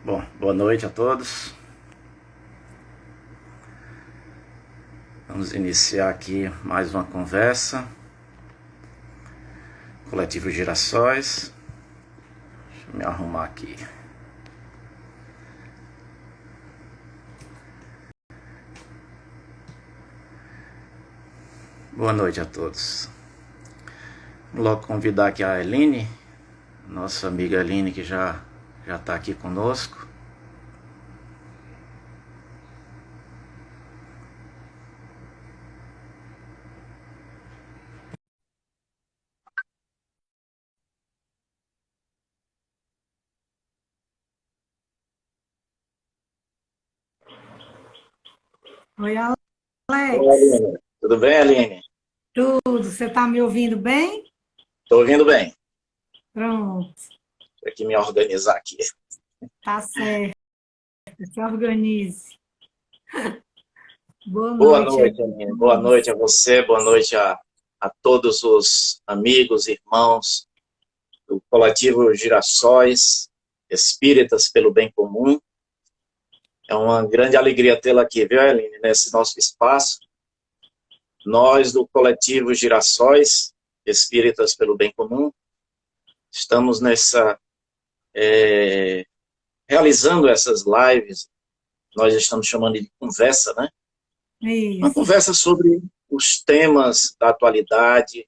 Bom, boa noite a todos. Vamos iniciar aqui mais uma conversa. Coletivo Girassóis. Deixa eu me arrumar aqui. Boa noite a todos. Vou logo convidar aqui a Eline, nossa amiga Eline, que já está aqui conosco. Oi, Oi, Alex. Aline. Tudo bem, Aline? Tudo? Você está me ouvindo bem? Estou ouvindo bem. Pronto, Vou aqui me organizar aqui. tá certo. Se organize. Boa Boa noite aí noite, a Aline. Boa noite todos. a você, boa noite a todos os amigos, irmãos do Coletivo Girassóis, Espíritas pelo Bem Comum. É uma grande alegria tê-la aqui, viu, Eline, nesse nosso espaço. Nós, do Coletivo Girassóis, Espíritas pelo Bem Comum, estamos realizando essas lives, nós estamos chamando de conversa, né? Uma Isso. conversa sobre os temas da atualidade,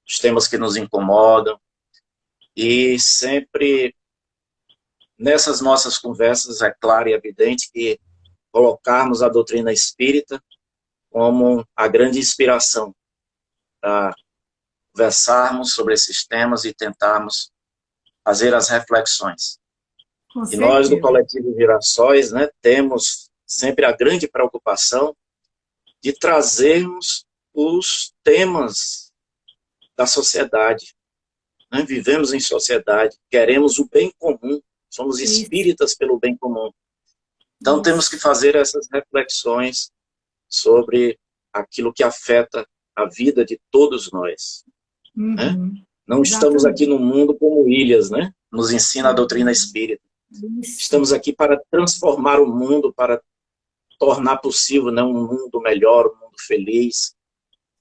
os temas que nos incomodam, e sempre nessas nossas conversas, é claro e evidente que colocarmos a doutrina espírita como a grande inspiração para conversarmos sobre esses temas e tentarmos fazer as reflexões. Com E nós, do certeza. Coletivo Girassóis, né, temos sempre a grande preocupação de trazermos os temas da sociedade. Né? Vivemos em sociedade, queremos o bem comum, somos Isso, espíritas pelo bem comum. Então, temos isso. que fazer essas reflexões sobre aquilo que afeta a vida de todos nós. Né? Uhum. Não estamos aqui Exatamente. no mundo como ilhas, né? Nos ensina a doutrina espírita. Isso. Estamos aqui para transformar o mundo, para tornar possível, né, um mundo melhor, um mundo feliz,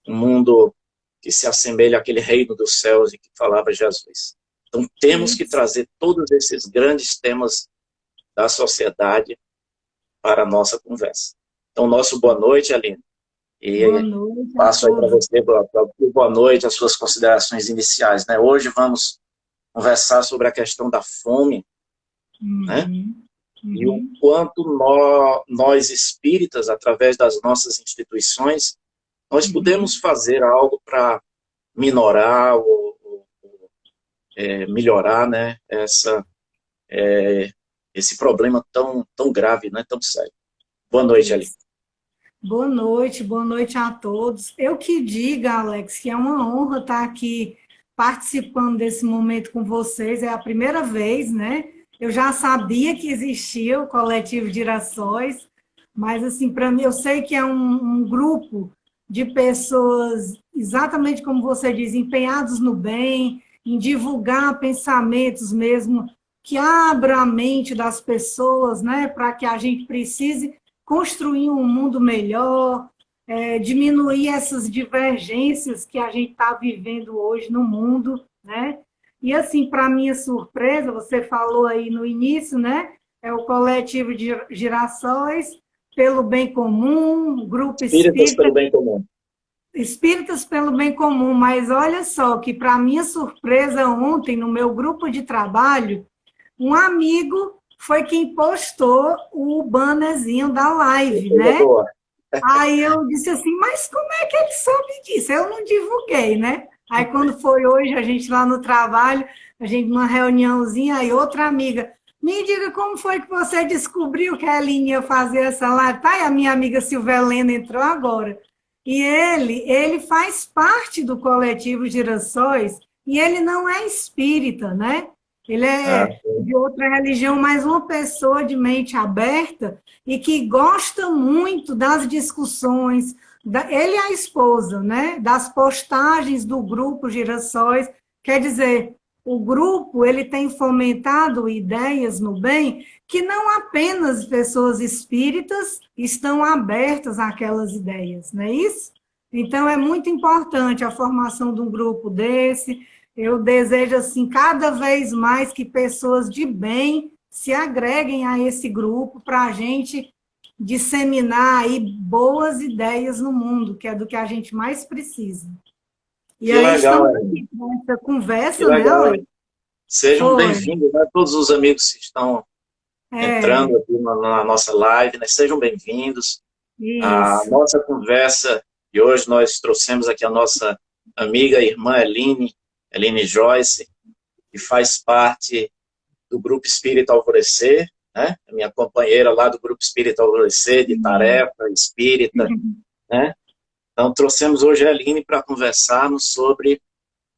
um mundo que se assemelha àquele reino dos céus em que falava Jesus. Então, temos que Isso. trazer todos esses grandes temas da sociedade para a nossa conversa. Então, nosso boa noite, Aline. Boa E noite a passo aí para todos. você, boa noite, as suas considerações iniciais. Né? Hoje vamos conversar sobre a questão da fome, né? Uhum. E o Uhum. quanto nós espíritas, através das nossas instituições, nós podemos Uhum. fazer algo para minorar ou melhorar, né, esse problema tão grave, né, tão sério. Boa noite, Ali. Isso. Boa noite a todos. Eu que diga, Alex, que é uma honra estar aqui participando desse momento com vocês. É a primeira vez, né? Eu já sabia que existia o Coletivo de Girassóis, mas, assim, para mim, eu sei que é um grupo de pessoas, exatamente como você diz, empenhados no bem, em divulgar pensamentos mesmo que abra a mente das pessoas, né? Para que a gente precise construir um mundo melhor, diminuir essas divergências que a gente está vivendo hoje no mundo, né? E assim, para minha surpresa, você falou aí no início, né? É o coletivo de Girassóis pelo bem comum, grupo Espíritas espírita, pelo bem comum. espíritas pelo bem comum, mas olha só que para minha surpresa ontem no meu grupo de trabalho, um amigo foi quem postou o bannerzinho da live, Coisa né? boa. Aí eu disse assim, mas como é que ele soube disso? Eu não divulguei, né? Aí quando foi hoje, a gente lá no trabalho, a gente numa reuniãozinha, aí outra amiga, me diga como foi que você descobriu que a Eline ia fazer essa live? Tá, e a minha amiga Silvelena entrou agora. E ele faz parte do coletivo Girassóis e ele não é espírita, né? Ele Ah, é de outra religião, mas uma pessoa de mente aberta e que gosta muito das discussões, ele e a esposa, né? Das postagens do grupo Girassóis. Quer dizer, o grupo ele tem fomentado ideias no bem que não apenas pessoas espíritas estão abertas àquelas ideias, não é isso? Então, é muito importante a formação de um grupo desse. Eu desejo, assim, cada vez mais que pessoas de bem se agreguem a esse grupo para a gente disseminar aí boas ideias no mundo, que é do que a gente mais precisa. E Que aí legal, estamos aqui com essa que conversa, né, legal. Alex? Sejam Foi. bem-vindos, né? Todos os amigos que estão É, entrando aqui na nossa live, né? Sejam bem-vindos. A isso. nossa conversa de hoje, nós trouxemos aqui a nossa amiga e irmã Eline Joyce, que faz parte do Grupo Espírita Alvorecer, né? A minha companheira lá do Grupo Espírita Alvorecer, de tarefa espírita, né? Então, trouxemos hoje a Eline para conversarmos sobre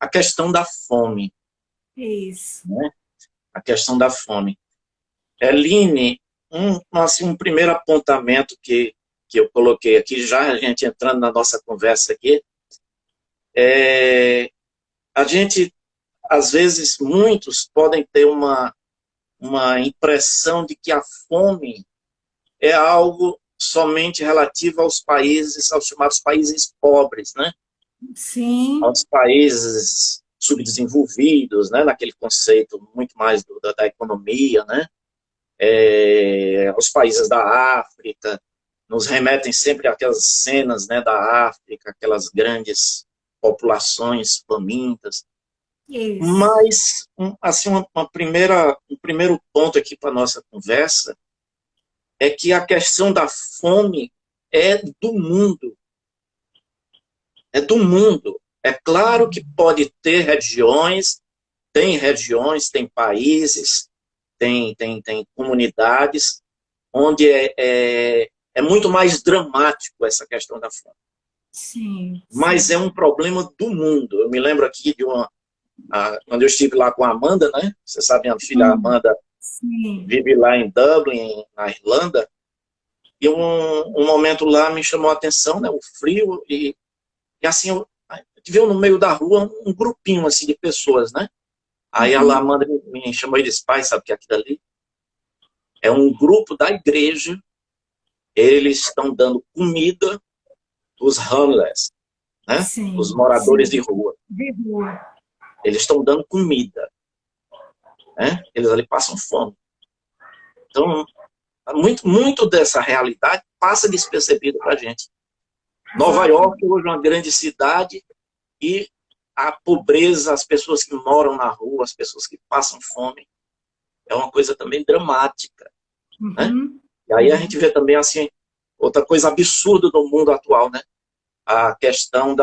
a questão da fome, Isso. né? A questão da fome. Eline, um primeiro apontamento que eu coloquei aqui, já a gente entrando na nossa conversa aqui, a gente, às vezes, muitos podem ter uma impressão de que a fome é algo somente relativo aos países, aos chamados países pobres, né? Sim, Aos países subdesenvolvidos, né? Naquele conceito muito mais da economia, né? Os países da África, nos remetem sempre àquelas cenas, né, da África, aquelas grandes populações famintas. isso. Mas, assim, um primeiro ponto aqui para a nossa conversa é que a questão da fome é do mundo. É do mundo. É claro que pode ter regiões, tem países, tem comunidades onde é muito mais dramático essa questão da fome. Sim, Mas sim. é um problema do mundo. Eu me lembro aqui quando eu estive lá com a Amanda, né? Você sabe, minha filha Amanda Sim. vive lá em Dublin, na Irlanda, e um momento lá me chamou a atenção, né? O frio, e assim, a gente viu no meio da rua um grupinho assim de pessoas, né? Aí a Uhum. Amanda me chamou e disse: pai, sabe o que é aquilo ali? É um grupo da igreja, eles estão dando comida dos homeless, né? Os Sim, moradores de sim. rua. De rua. Eles estão dando comida, né? Eles ali passam fome. Então, muito dessa realidade passa despercebido para a gente. Nova York hoje é uma grande cidade e a pobreza, as pessoas que moram na rua, as pessoas que passam fome, é uma coisa também dramática, né? Uhum. E aí a gente vê também, assim, outra coisa absurda do mundo atual, né? A questão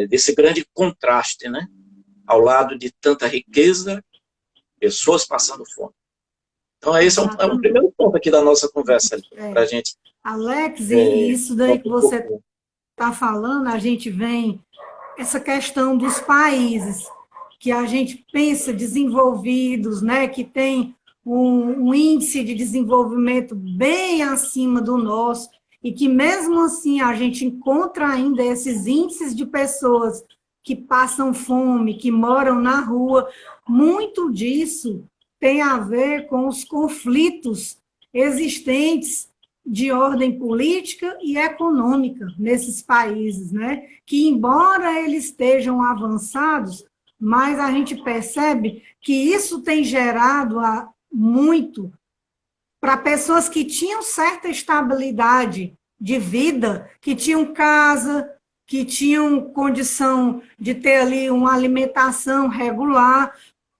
desse grande contraste, né? Ao lado de tanta riqueza, pessoas passando fome. Então, esse é um Exatamente. primeiro ponto aqui da nossa conversa, para a É. gente Alex, e isso daí que um você pouquinho. está falando, a gente vem, essa questão dos países que a gente pensa desenvolvidos, né, que tem um índice de desenvolvimento bem acima do nosso, e que mesmo assim a gente encontra ainda esses índices de pessoas que passam fome, que moram na rua, muito disso tem a ver com os conflitos existentes de ordem política e econômica nesses países, né? Que, embora eles estejam avançados, mas a gente percebe que isso tem gerado muito para pessoas que tinham certa estabilidade de vida, que tinham casa, que tinham condição de ter ali uma alimentação regular.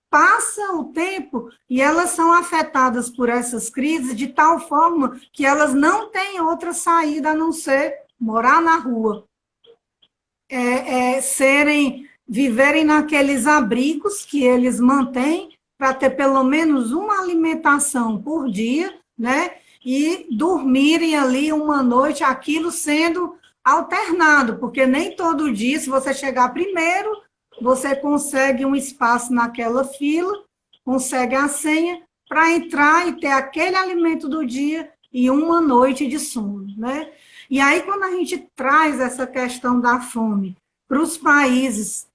Passa o tempo e elas são afetadas por essas crises de tal forma que elas não têm outra saída a não ser morar na rua, viverem naqueles abrigos que eles mantêm para ter pelo menos uma alimentação por dia, né? E dormirem ali uma noite, aquilo sendo alternado, porque nem todo dia, se você chegar primeiro, você consegue um espaço naquela fila, consegue a senha para entrar e ter aquele alimento do dia e uma noite de sono, né? E aí, quando a gente traz essa questão da fome para os países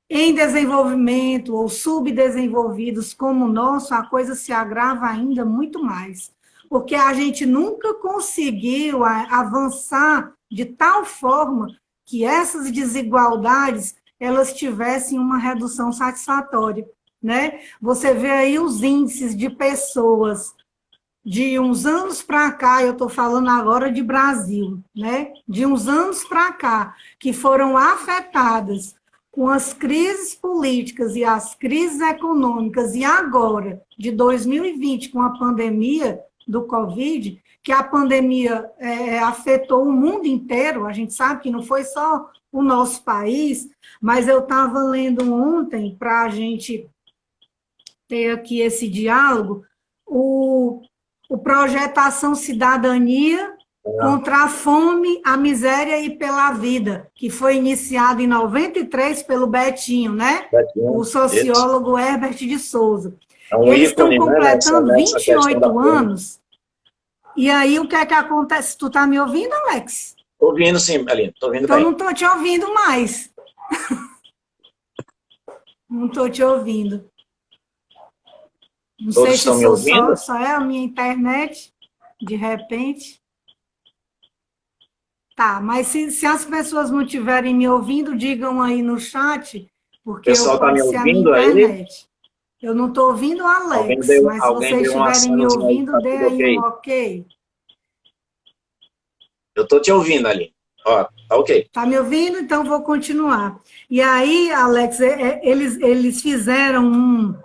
em desenvolvimento ou subdesenvolvidos como o nosso, a coisa se agrava ainda muito mais, porque a gente nunca conseguiu avançar de tal forma que essas desigualdades elas tivessem uma redução satisfatória, né? Você vê aí os índices de pessoas de uns anos para cá, eu estou falando agora de Brasil, né? De uns anos para cá, que foram afetadas com as crises políticas e as crises econômicas, e agora, de 2020, com a pandemia do Covid, que a pandemia afetou o mundo inteiro, a gente sabe que não foi só o nosso país, mas eu estava lendo ontem, para a gente ter aqui esse diálogo, o projeto Ação Cidadania contra a fome, a miséria e pela vida, que foi iniciado em 93 pelo Betinho, né? Betinho, o sociólogo Herbert de Souza. Eles estão completando 28 anos. E aí, o que é que acontece? Tu está me ouvindo, Alex? Estou ouvindo, sim, Aline. Estou ouvindo bem. Então, não estou te ouvindo mais. Não estou te ouvindo. Não sei se só é a minha internet, de repente. Tá, mas se as pessoas não estiverem me ouvindo, digam aí no chat, porque pode ser a minha internet. Eu não estou ouvindo o Alex, mas se vocês estiverem me ouvindo, dê aí um ok. Eu estou te ouvindo, Aline. Ó, tá ok. Tá me ouvindo? Então vou continuar. E aí, Alex, eles fizeram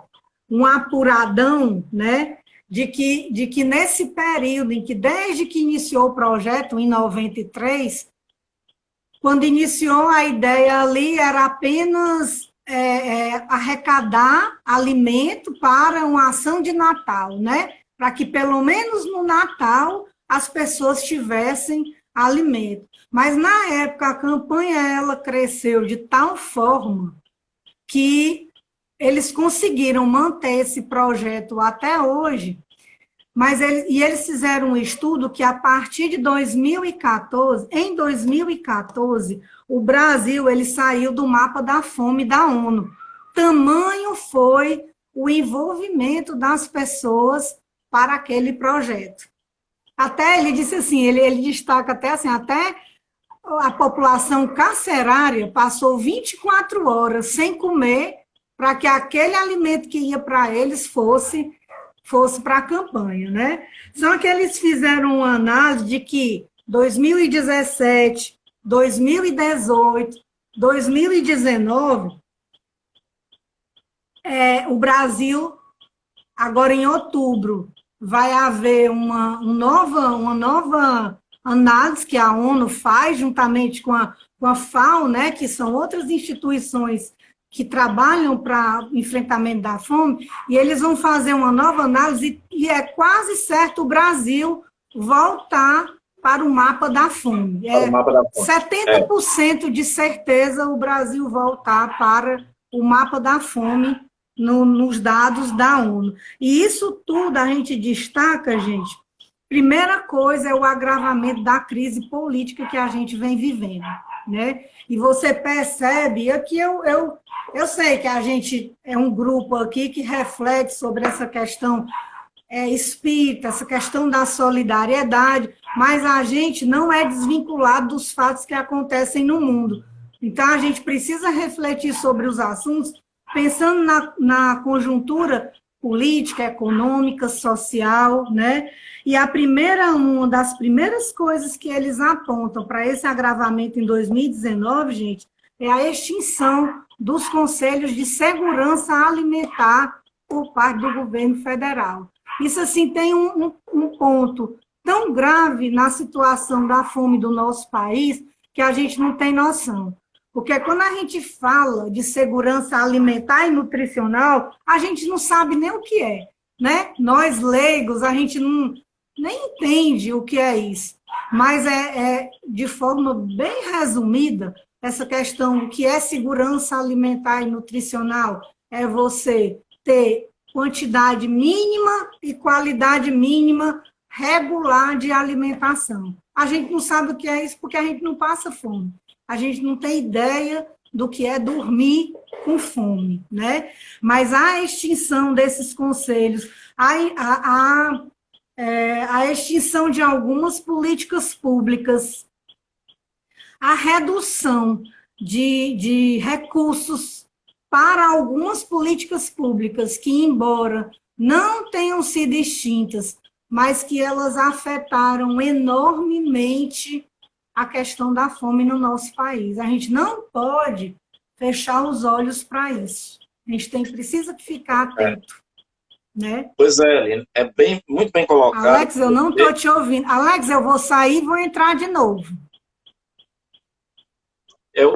um apuradão, né, de que nesse período em que, desde que iniciou o projeto, em 93, quando iniciou a ideia ali, era apenas arrecadar alimento para uma ação de Natal, né, para que pelo menos no Natal as pessoas tivessem alimento. Mas na época a campanha ela cresceu de tal forma que eles conseguiram manter esse projeto até hoje, mas eles fizeram um estudo que, a partir de 2014, em 2014, o Brasil ele saiu do mapa da fome da ONU. Tamanho foi o envolvimento das pessoas para aquele projeto. Até ele disse assim, ele destaca até assim, até a população carcerária passou 24 horas sem comer para que aquele alimento que ia para eles fosse para a campanha, né? Só que eles fizeram uma análise de que 2017, 2018, 2019, o Brasil, agora em outubro, vai haver uma nova análise que a ONU faz, juntamente com a FAO, né, que são outras instituições que trabalham para enfrentamento da fome, e eles vão fazer uma nova análise, e é quase certo o Brasil voltar para o mapa da fome. 70% de certeza o Brasil voltar para o mapa da fome nos dados da ONU. E isso tudo a gente destaca, gente. Primeira coisa é o agravamento da crise política que a gente vem vivendo, né? E você percebe, aqui eu sei que a gente é um grupo aqui que reflete sobre essa questão espírita, essa questão da solidariedade, mas a gente não é desvinculado dos fatos que acontecem no mundo. Então, a gente precisa refletir sobre os assuntos, pensando na conjuntura política, econômica, social, né? E uma das primeiras coisas que eles apontam para esse agravamento em 2019, gente, é a extinção dos conselhos de segurança alimentar por parte do governo federal. Isso, assim, tem um ponto tão grave na situação da fome do nosso país que a gente não tem noção. Porque quando a gente fala de segurança alimentar e nutricional, a gente não sabe nem o que é, né? Nós, leigos, a gente nem entende o que é isso. Mas de forma bem resumida, essa questão do que é segurança alimentar e nutricional é você ter quantidade mínima e qualidade mínima regular de alimentação. A gente não sabe o que é isso porque a gente não passa fome. A gente não tem ideia do que é dormir com fome, né? Mas a extinção desses conselhos, a extinção de algumas políticas públicas, a redução de recursos para algumas políticas públicas que, embora não tenham sido extintas, mas que elas afetaram enormemente a questão da fome no nosso país. A gente não pode fechar os olhos para isso. A gente precisa ficar atento. Né? Pois é, Aline, muito bem colocado. Alex, eu não estou te ouvindo. Alex, eu vou sair e vou entrar de novo.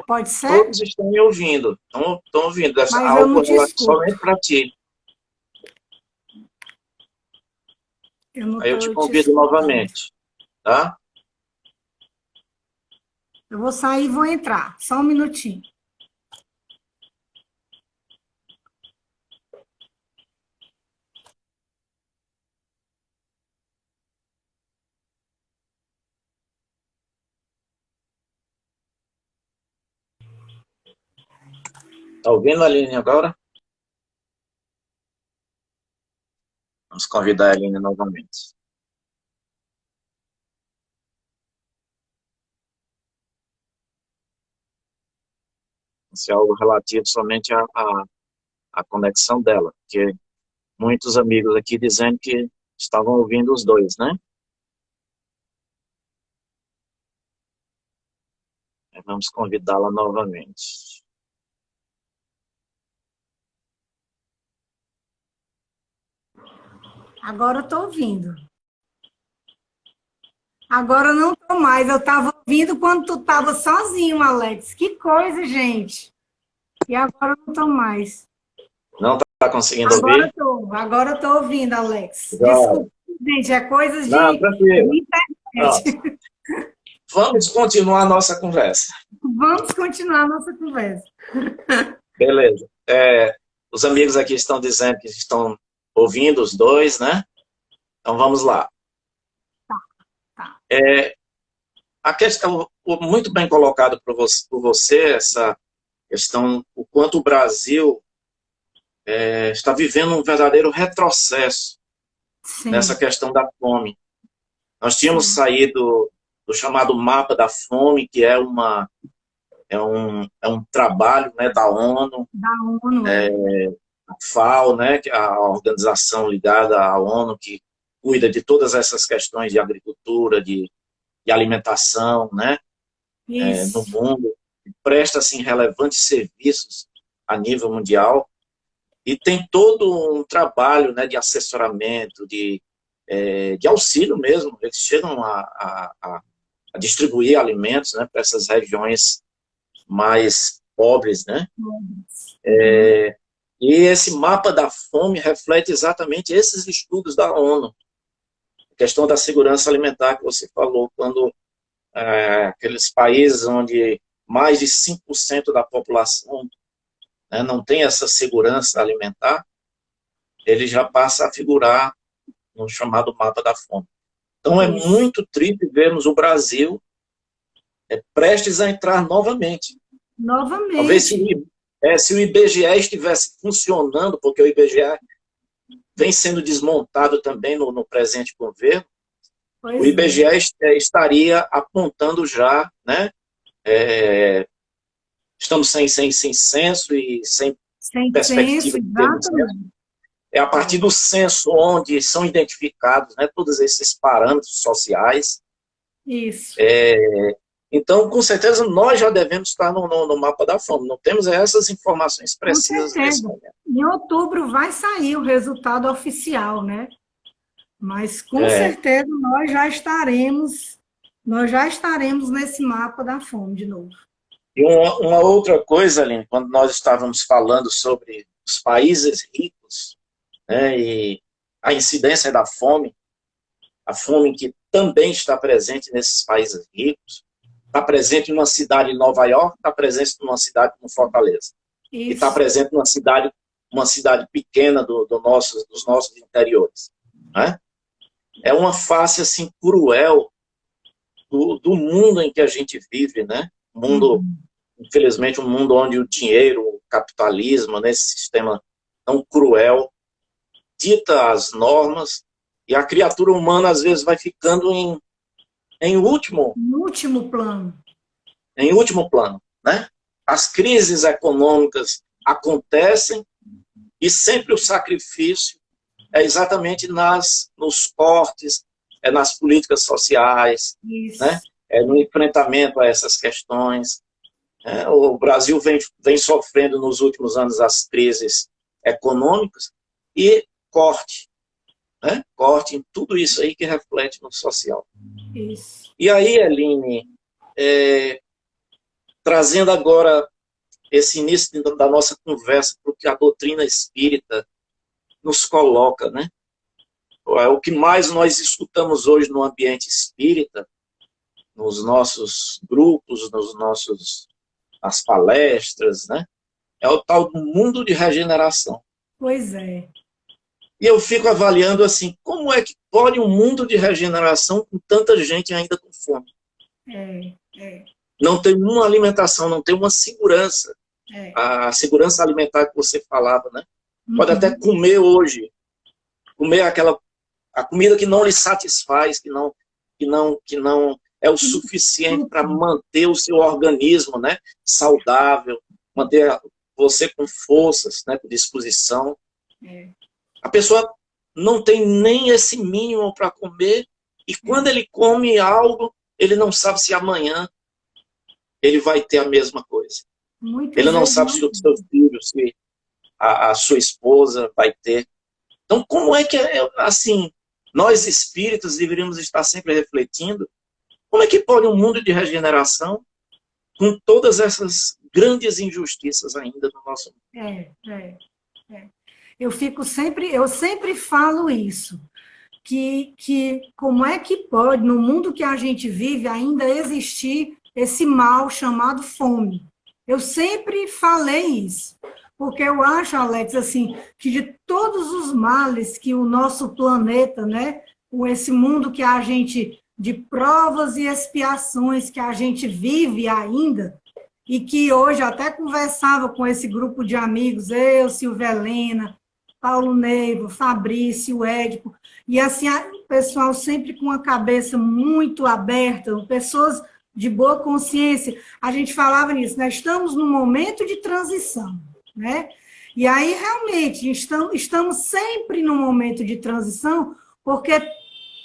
Pode ser? Todos estão me ouvindo. Estão ouvindo. Mas eu não te escuto. Somente para ti. Aí eu te convido novamente. Tá? Eu vou sair e vou entrar. Só um minutinho. Está ouvindo a Aline agora? Vamos convidar a Aline novamente. Isso é algo relativo somente à conexão dela, porque muitos amigos aqui dizendo que estavam ouvindo os dois, né? Vamos convidá-la novamente. Agora eu estou ouvindo. Agora eu não estou mais. Eu estava ouvindo quando tu estava sozinho, Alex. Que coisa, gente. E agora eu não estou mais. Não está conseguindo ouvir? Agora eu estou ouvindo, Alex. Desculpa, gente. É coisa de internet. Vamos continuar a nossa conversa. Vamos continuar a nossa conversa. Beleza. Os amigos aqui estão dizendo que estão ouvindo os dois, né? Então vamos lá. Tá. A questão, muito bem colocado por você, essa questão, o quanto o Brasil está vivendo um verdadeiro retrocesso nessa questão da fome. Nós tínhamos saído do chamado mapa da fome, que é um trabalho, né, da ONU, a FAO, né, que é a organização ligada à ONU, que cuida de todas essas questões de agricultura, de alimentação, né, no mundo, presta assim, relevantes serviços a nível mundial, e tem todo um trabalho, né, de assessoramento, de auxílio mesmo. Eles chegam a distribuir alimentos, né, para essas regiões mais pobres, né? E esse mapa da fome reflete exatamente esses estudos da ONU. A questão da segurança alimentar que você falou, quando aqueles países onde mais de 5% da população, né, não tem essa segurança alimentar, ele já passa a figurar no chamado mapa da fome. Então, é muito triste vermos o Brasil prestes a entrar novamente. Talvez se o IBGE estivesse funcionando, porque o IBGE vem sendo desmontado também no presente governo, o IBGE estaria apontando já, né? Estamos sem censo e sem perspectiva de ter censo. É a partir do censo onde são identificados, né, todos esses parâmetros sociais. Isso. Então, com certeza, nós já devemos estar no mapa da fome. Não temos essas informações precisas nesse momento. Em outubro vai sair o resultado oficial, né? Mas, com certeza, nós já estaremos nesse mapa da fome de novo. E uma outra coisa, Aline, quando nós estávamos falando sobre os países ricos, né, e a incidência da fome, a fome que também está presente nesses países ricos, está presente numa cidade em Nova York, está presente numa cidade como Fortaleza. E está presente numa cidade pequena dos nossos interiores. Né? É uma face assim, cruel do mundo em que a gente vive, né? Um mundo infelizmente, um mundo onde o dinheiro, o capitalismo, né, esse sistema tão cruel, dita as normas, e a criatura humana, às vezes, vai ficando em último No último plano. em último plano, né? As crises econômicas acontecem e sempre o sacrifício é exatamente nos cortes, é nas políticas sociais, Isso. né? É no enfrentamento a essas questões. O Brasil vem sofrendo nos últimos anos as crises econômicas e corte, né? Corte em tudo isso aí que reflete no social. Isso. E aí, Eline, trazendo agora esse início da nossa conversa para o que a doutrina espírita nos coloca, né? O que mais nós escutamos hoje no ambiente espírita, nos nossos grupos, nas palestras, né? É o tal do mundo de regeneração. Pois é. E eu fico avaliando assim, como é que pode um mundo de regeneração com tanta gente ainda com fome? Não tem uma alimentação, não tem uma segurança. A segurança alimentar que você falava, né? Pode até comer hoje, comer a comida que não lhe satisfaz, que não é o suficiente para manter o seu organismo, né, saudável, manter você com forças, né, com disposição. A pessoa não tem nem esse mínimo para comer, e quando ele come algo, ele não sabe se amanhã ele vai ter a mesma coisa. Ele não sabe se o seu filho, se a sua esposa vai ter. Então, como é que, assim, nós espíritas deveríamos estar sempre refletindo, como é que pode um mundo de regeneração com todas essas grandes injustiças ainda no nosso mundo? Eu sempre falo isso, que como é que pode, no mundo que a gente vive, ainda existir esse mal chamado fome. Eu sempre falei isso, porque eu acho, Alex, assim, que de todos os males que o nosso planeta, né, com esse mundo que a gente, de provas e expiações que a gente vive ainda, e que hoje até conversava com esse grupo de amigos, eu, Silvia Helena, Paulo Neiva, Fabrício, Édipo, e assim, o pessoal sempre com a cabeça muito aberta, pessoas de boa consciência, a gente falava nisso, né? Estamos num momento de transição, né? E aí, realmente, estamos sempre num momento de transição, porque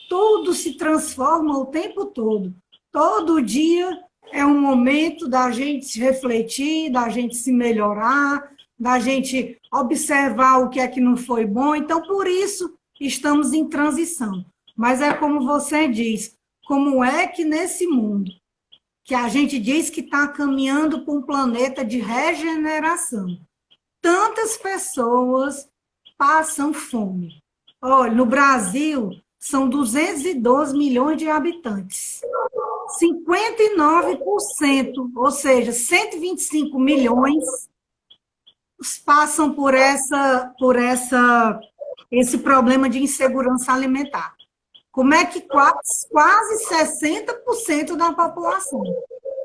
tudo se transforma o tempo todo. Todo dia é um momento da gente se refletir, da gente se melhorar, da gente observar o que é que não foi bom. Então, por isso, estamos em transição. Mas é como você diz, como é que nesse mundo, que a gente diz que está caminhando para um planeta de regeneração, tantas pessoas passam fome. Olha, no Brasil, são 212 milhões de habitantes. 59%, ou seja, 125 milhões, passam por esse problema de insegurança alimentar. Como é que quase 60% da população?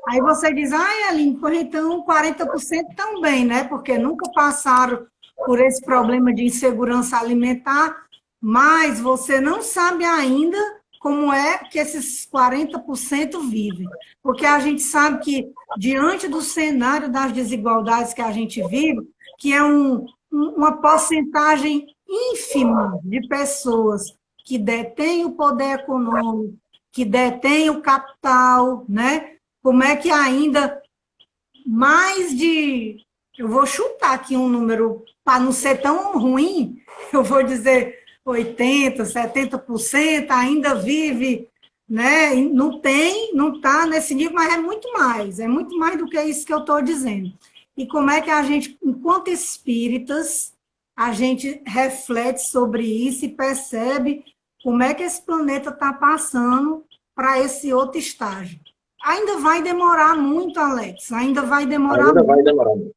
Aí você diz, Aline, então 40% também, né? Porque nunca passaram por esse problema de insegurança alimentar, mas você não sabe ainda como é que esses 40% vivem. Porque a gente sabe que, diante do cenário das desigualdades que a gente vive, que é uma porcentagem ínfima de pessoas que detêm o poder econômico, que detêm o capital, né? Como é que ainda mais de... Eu vou chutar aqui um número, para não ser tão ruim, eu vou dizer 80%, 70% ainda vive, né? Não está nesse nível, mas é muito mais do que isso que eu estou dizendo. E como é que a gente, enquanto espíritas, a gente reflete sobre isso e percebe como é que esse planeta está passando para esse outro estágio. Ainda vai demorar muito, Alex, ainda vai demorar muito.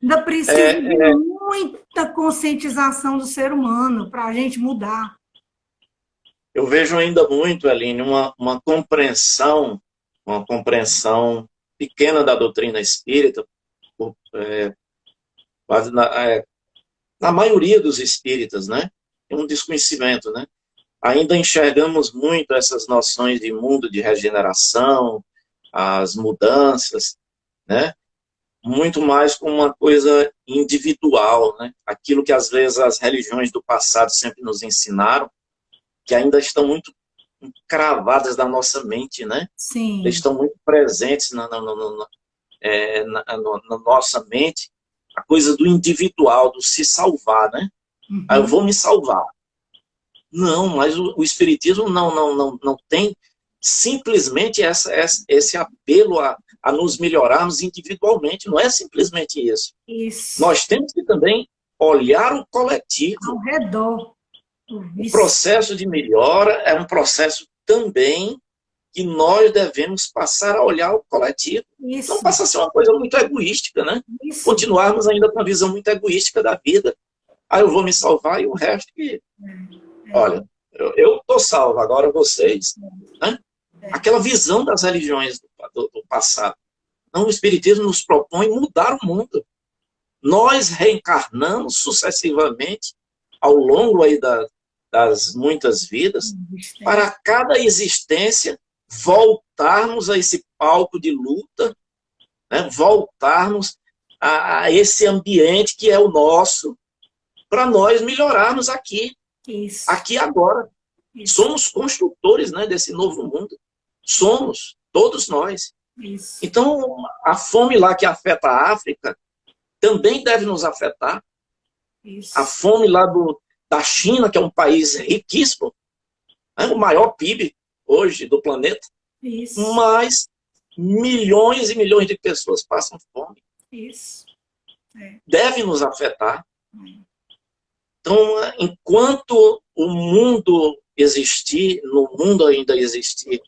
Ainda precisa de muita conscientização do ser humano para a gente mudar. Eu vejo ainda muito, Aline, uma compreensão pequena da doutrina espírita, quase na maioria dos espíritas, né? Tem um desconhecimento, né? Ainda enxergamos muito essas noções de mundo de regeneração, as mudanças, né? Muito mais como uma coisa individual, né? Aquilo que às vezes as religiões do passado sempre nos ensinaram, que ainda estão muito cravadas na nossa mente, né? Sim. Eles estão muito presentes na nossa mente, a coisa do individual, do se salvar, né? Uhum. Aí eu vou me salvar. Não, mas o Espiritismo não tem simplesmente esse apelo a nos melhorarmos individualmente. Não é simplesmente isso. Isso. Nós temos que também olhar o coletivo. Ao redor. O processo de melhora é um processo também que nós devemos passar a olhar o coletivo. Isso. Não passa a ser uma coisa muito egoística, né? Isso. Continuarmos ainda com a visão muito egoística da vida. Aí eu vou me salvar e o resto que... Olha, eu estou salvo, agora vocês. Né? Aquela visão das religiões do passado. Então, o Espiritismo nos propõe mudar o mundo. Nós reencarnamos sucessivamente, ao longo aí das muitas vidas, para cada existência voltarmos a esse palco de luta, né? Voltarmos a esse ambiente que é o nosso, para nós melhorarmos aqui. Isso. Aqui agora. Isso. Somos construtores, né, desse novo mundo. Somos, todos nós. Isso. Então, a fome lá que afeta a África também deve nos afetar. Isso. A fome lá da China, que é um país riquíssimo, né, o maior PIB hoje do planeta. Isso. Mas milhões e milhões de pessoas passam fome. Isso. Deve nos afetar. Então, enquanto o mundo existir, no mundo ainda existir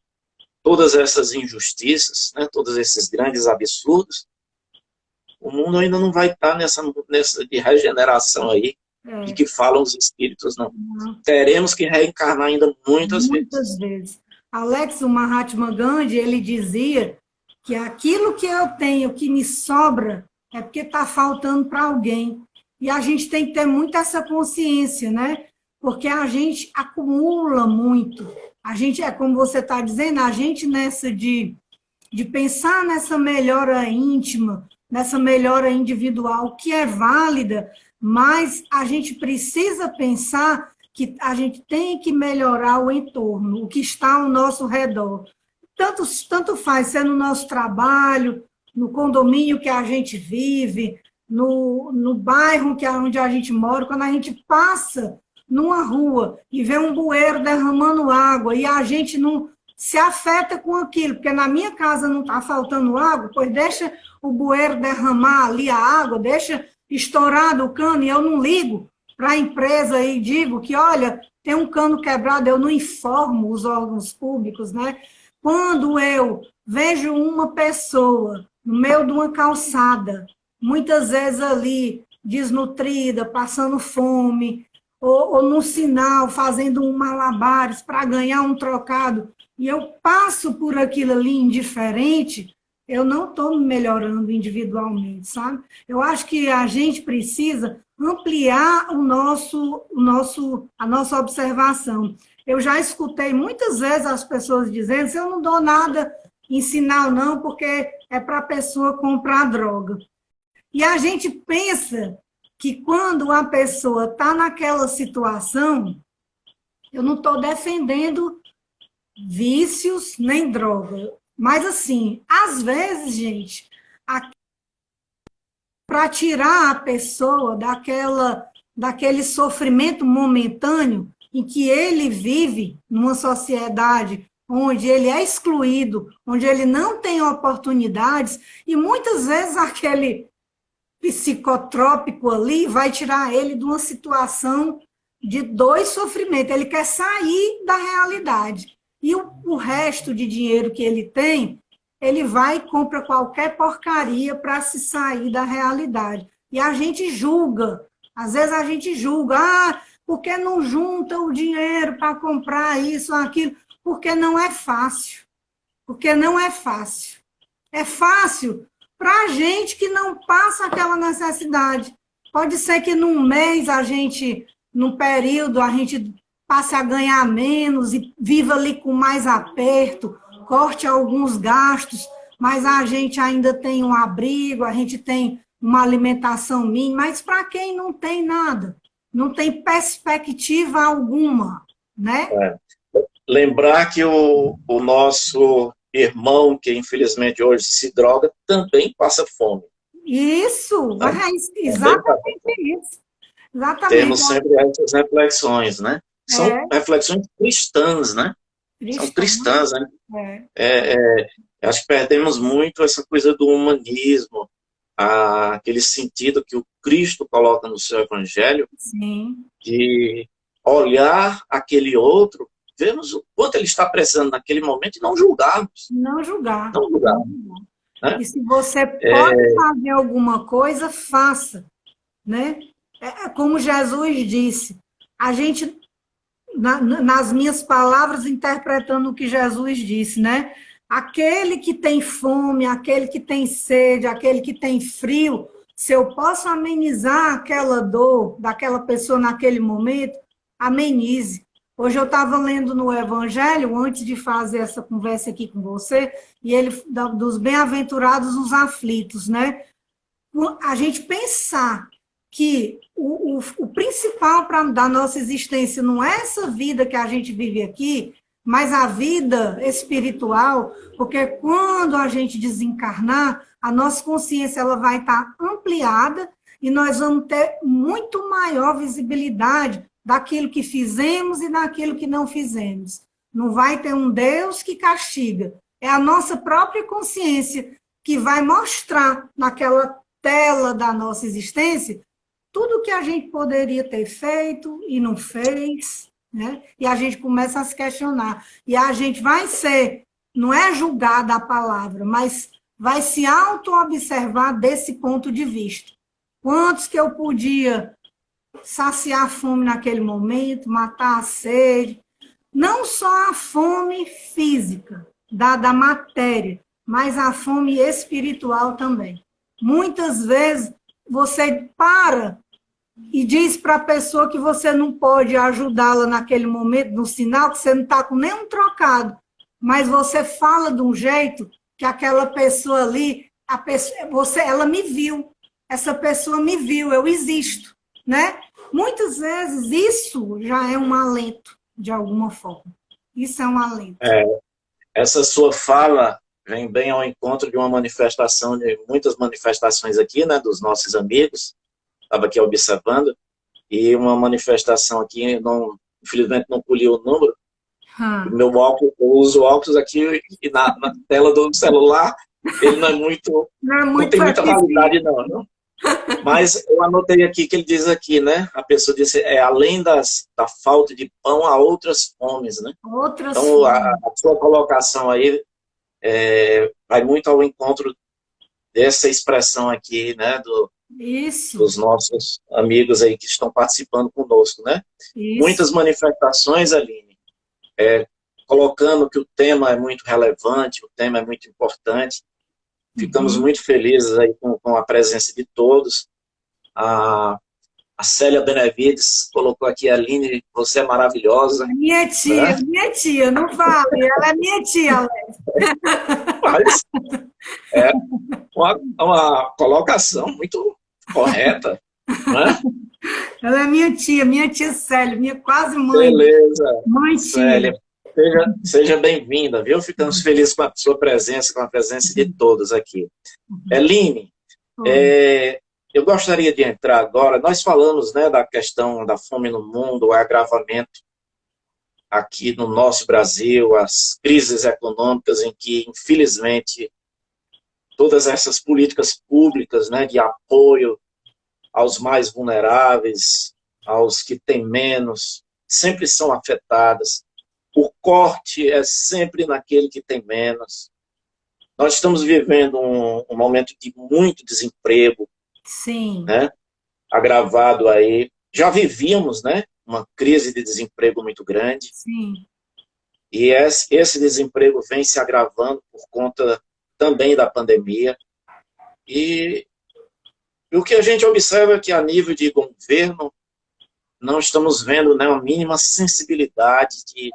todas essas injustiças, né, todos esses grandes absurdos, o mundo ainda não vai estar nessa de regeneração aí, de que falam os espíritos, não. Teremos que reencarnar ainda muitas vezes. Alex, o Mahatma Gandhi, ele dizia que aquilo que eu tenho, que me sobra, é porque está faltando para alguém. E a gente tem que ter muito essa consciência, né? Porque a gente acumula muito. A gente, é como você está dizendo, a gente nessa de pensar nessa melhora íntima, nessa melhora individual, que é válida, mas a gente precisa pensar que a gente tem que melhorar o entorno, o que está ao nosso redor. Tanto faz ser no nosso trabalho, no condomínio que a gente vive, no bairro onde a gente mora, quando a gente passa numa rua e vê um bueiro derramando água e a gente não se afeta com aquilo, porque na minha casa não está faltando água, pois deixa o bueiro derramar ali a água, deixa estourado o cano e eu não ligo para a empresa e digo que, olha, tem um cano quebrado, eu não informo os órgãos públicos, né? Quando eu vejo uma pessoa no meio de uma calçada, muitas vezes ali, desnutrida, passando fome, ou no sinal, fazendo um malabares para ganhar um trocado, e eu passo por aquilo ali indiferente, eu não estou me melhorando individualmente, sabe? Eu acho que a gente precisa ampliar a nossa observação. Eu já escutei muitas vezes as pessoas dizendo que eu não dou nada em sinal, não, porque é para a pessoa comprar droga. E a gente pensa que quando a pessoa está naquela situação, eu não estou defendendo vícios nem droga. Mas, assim, às vezes, gente, para tirar a pessoa daquele sofrimento momentâneo em que ele vive numa sociedade onde ele é excluído, onde ele não tem oportunidades, e muitas vezes aquele psicotrópico ali vai tirar ele de uma situação de dois sofrimentos. Ele quer sair da realidade. E o resto de dinheiro que ele tem, ele vai e compra qualquer porcaria para se sair da realidade. E a gente julga. Às vezes a gente julga. Por que não junta o dinheiro para comprar isso ou aquilo? Porque não é fácil. Porque não é fácil. É fácil para a gente que não passa aquela necessidade. Pode ser que num mês a gente, num período, a gente passe a ganhar menos e viva ali com mais aperto, corte alguns gastos, mas a gente ainda tem um abrigo, a gente tem uma alimentação mínima, mas para quem não tem nada, não tem perspectiva alguma, né? É. Lembrar que o nosso irmão, que infelizmente hoje se droga, também passa fome. Isso, Né? exatamente isso. Exatamente. Temos sempre essas reflexões, né? São reflexões cristãs, né? São cristãs, né? Acho que perdemos muito essa coisa do humanismo, aquele sentido que o Cristo coloca no seu evangelho, Sim. de olhar aquele outro, vermos o quanto ele está precisando naquele momento e não julgarmos. Não julgar. Não julgarmos. Né? E se você pode fazer alguma coisa, faça. Né? É como Jesus disse, a gente, nas minhas palavras, interpretando o que Jesus disse, né? Aquele que tem fome, aquele que tem sede, aquele que tem frio, se eu posso amenizar aquela dor daquela pessoa naquele momento, amenize. Hoje eu estava lendo no Evangelho, antes de fazer essa conversa aqui com você, e ele, dos bem-aventurados os aflitos, né? A gente pensar que o principal da nossa existência não é essa vida que a gente vive aqui, mas a vida espiritual, porque quando a gente desencarnar, a nossa consciência ela vai estar ampliada e nós vamos ter muito maior visibilidade daquilo que fizemos e daquilo que não fizemos. Não vai ter um Deus que castiga. É a nossa própria consciência que vai mostrar naquela tela da nossa existência tudo que a gente poderia ter feito e não fez, né? E a gente começa a se questionar. E a gente vai ser, não é julgada a palavra, mas vai se auto-observar desse ponto de vista. Quantos que eu podia saciar a fome naquele momento, matar a sede, não só a fome física, da matéria, mas a fome espiritual também. Muitas vezes você para e diz para a pessoa que você não pode ajudá-la naquele momento, no sinal, que você não está com nenhum trocado, mas você fala de um jeito que aquela pessoa ali, ela me viu, essa pessoa me viu, eu existo, né? Muitas vezes isso já é um alento, de alguma forma. Isso é um alento. Essa sua fala vem bem ao encontro de uma manifestação, de muitas manifestações aqui, né, dos nossos amigos. Estava aqui observando, e uma manifestação aqui, infelizmente não colhi o número, meu óculos, eu uso óculos aqui, e na tela do celular, ele não tem muita validade não. Mas eu anotei aqui que ele diz aqui, né, a pessoa disse, além da falta de pão, há outras fomes, né? Então, a sua colocação aí vai muito ao encontro dessa expressão aqui, né, dos nossos amigos aí que estão participando conosco, né? Isso. Muitas manifestações, Aline, colocando que o tema é muito relevante, o tema é muito importante. Ficamos muito felizes aí com a presença de todos. A Célia Benevides colocou aqui, Aline, você é maravilhosa. Minha tia, não fale, ela é minha tia, Alex. Mas é uma colocação muito correta, né? Ela é minha tia Célia, minha quase mãe. Beleza. Mãe tia. Célia, seja bem-vinda, viu? Ficamos felizes com a sua presença, com a presença de todos aqui. Aline, eu gostaria de entrar agora, nós falamos, né, da questão da fome no mundo, o agravamento aqui no nosso Brasil, as crises econômicas em que, infelizmente, todas essas políticas públicas, né, de apoio aos mais vulneráveis, aos que têm menos, sempre são afetadas. O corte é sempre naquele que tem menos. Nós estamos vivendo um momento de muito desemprego. Sim. Né, agravado aí. Já vivíamos, né, uma crise de desemprego muito grande. Sim. E esse desemprego vem se agravando por conta também da pandemia. E o que a gente observa é que, a nível de governo, não estamos vendo, né, uma mínima sensibilidade de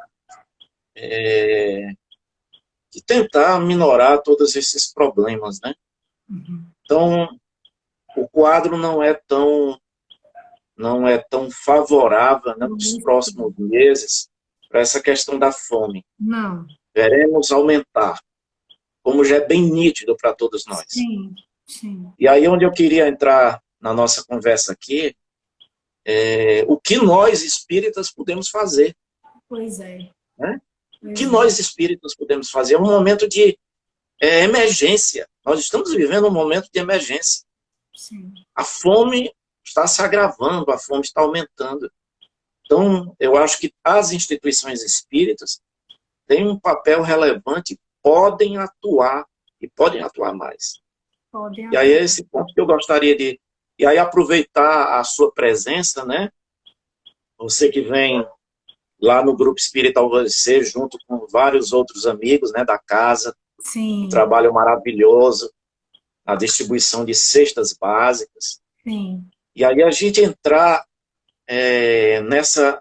tentar minorar todos esses problemas, né? Então, o quadro não é tão favorável, né, nos próximos meses para essa questão da fome. Não. Veremos aumentar, como já é bem nítido para todos nós. Sim, sim. E aí, onde eu queria entrar na nossa conversa aqui, o que nós espíritas podemos fazer. Pois é. Né? O que nós espíritas podemos fazer? É um momento de emergência. Nós estamos vivendo um momento de emergência. Sim. A fome está se agravando, a fome está aumentando. Então, eu acho que as instituições espíritas têm um papel relevante, podem atuar e podem atuar mais. E aí é esse ponto que eu gostaria de... E aí aproveitar a sua presença, né? Você que vem lá no Grupo Espírita Alvorecer, junto com vários outros amigos, né, da casa. Sim. Um trabalho maravilhoso, a distribuição de cestas básicas. Sim. E aí a gente entrar nessa...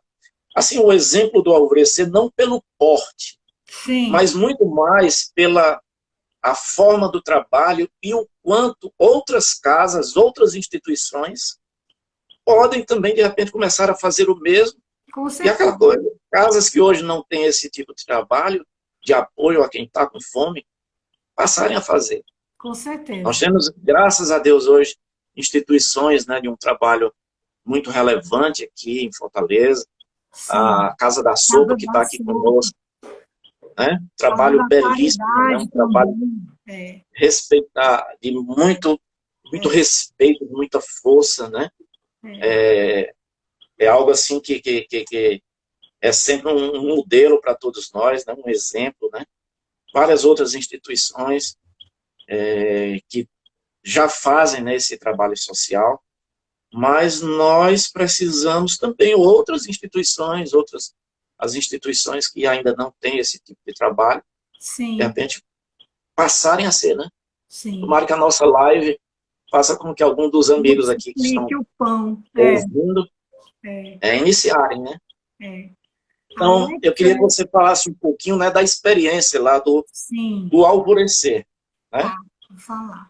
Assim, o exemplo do Alvorecer, não pelo porte, sim, mas muito mais pela a forma do trabalho e o quanto outras casas, outras instituições podem também, de repente, começar a fazer o mesmo. Com E aquela coisa, casas que hoje não têm esse tipo de trabalho, de apoio a quem está com fome, passarem a fazer. Com certeza. Nós temos, graças a Deus, hoje, instituições, né, de um trabalho muito relevante aqui em Fortaleza. Sim. A Casa da Sopa, que está aqui conosco. Né? Trabalho belíssimo, né? Um trabalho de muito respeito, muita força, né? É algo assim que é sempre um modelo para todos nós, né? Um exemplo, né? Várias outras instituições que já fazem, né, esse trabalho social, mas nós precisamos também outras instituições, as instituições que ainda não têm esse tipo de trabalho, sim, de repente, passarem a ser, né? Sim. Tomara que a nossa live faça com que algum dos amigos aqui que estão ouvindo iniciarem, né? Então, eu queria que você falasse um pouquinho, né, da experiência lá do Alvorecer. Né? Vou falar.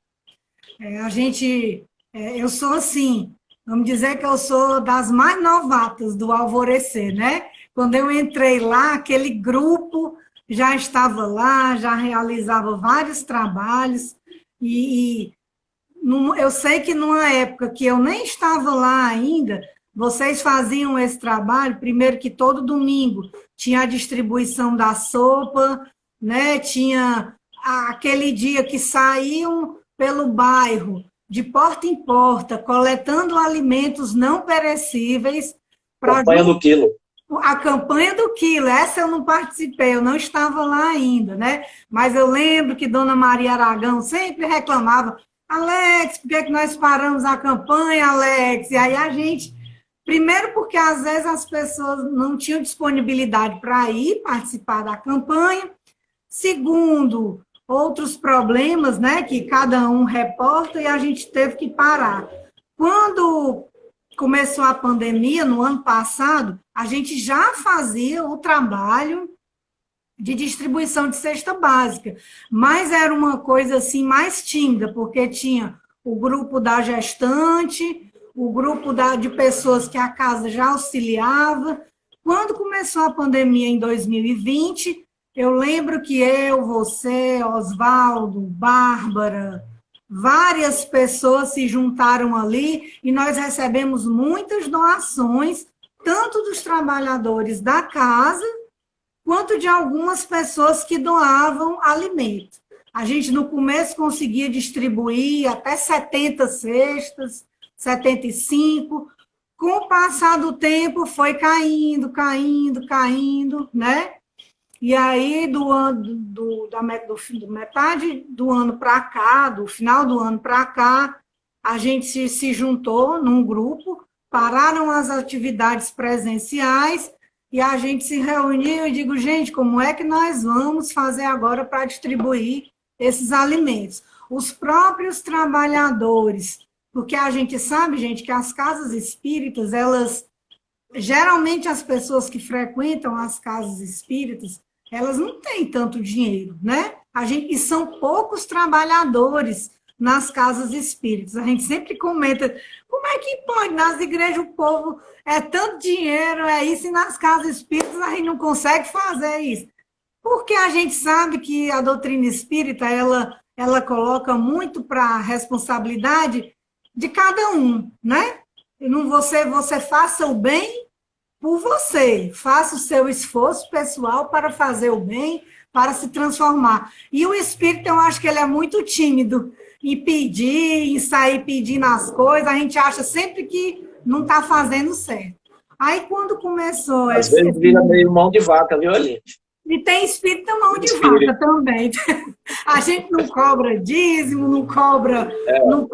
Eu sou assim, vamos dizer que eu sou das mais novatas do Alvorecer, né? Quando eu entrei lá, aquele grupo já estava lá, já realizava vários trabalhos, eu sei que numa época que eu nem estava lá ainda, vocês faziam esse trabalho, primeiro que todo domingo tinha a distribuição da sopa, né? Tinha aquele dia que saíam pelo bairro, de porta em porta, coletando alimentos não perecíveis. Campanha do quilo. A campanha do quilo, essa eu não participei, eu não estava lá ainda, né? Mas eu lembro que Dona Maria Aragão sempre reclamava: Alex, por que nós paramos a campanha, Alex? E aí a gente, primeiro porque às vezes as pessoas não tinham disponibilidade para ir participar da campanha, segundo, outros problemas, né, que cada um reporta, e a gente teve que parar. Quando começou a pandemia, no ano passado, a gente já fazia o trabalho de distribuição de cesta básica, mas era uma coisa assim mais tímida, porque tinha o grupo da gestante, o grupo de pessoas que a casa já auxiliava. Quando começou a pandemia em 2020, eu lembro que eu, você, Oswaldo, Bárbara, várias pessoas se juntaram ali e nós recebemos muitas doações, tanto dos trabalhadores da casa, quanto de algumas pessoas que doavam alimento. A gente, no começo, conseguia distribuir até 70 cestas, 75. Com o passar do tempo, foi caindo, né? E aí, metade do ano para cá, do final do ano para cá, a gente se juntou num grupo, pararam as atividades presenciais e a gente se reuniu e digo, gente, como é que nós vamos fazer agora para distribuir esses alimentos. Os próprios trabalhadores, porque a gente sabe, gente, que as casas espíritas, elas, geralmente as pessoas que frequentam as casas espíritas, elas não têm tanto dinheiro, né? E são poucos trabalhadores nas casas espíritas. A gente sempre comenta, como é que pode? Nas igrejas o povo é tanto dinheiro, é isso, e nas casas espíritas a gente não consegue fazer isso. Porque a gente sabe que a doutrina espírita, ela coloca muito para a responsabilidade de cada um, né? Você faça o bem por você, faça o seu esforço pessoal para fazer o bem, para se transformar. E o espírito, eu acho que ele é muito tímido em pedir, em sair pedindo as coisas, a gente acha sempre que não está fazendo certo. Aí, quando começou... Às vezes vira meio mão de vaca, viu, Aline? E tem espírito mão de vaca também. A gente não cobra dízimo, não cobra, não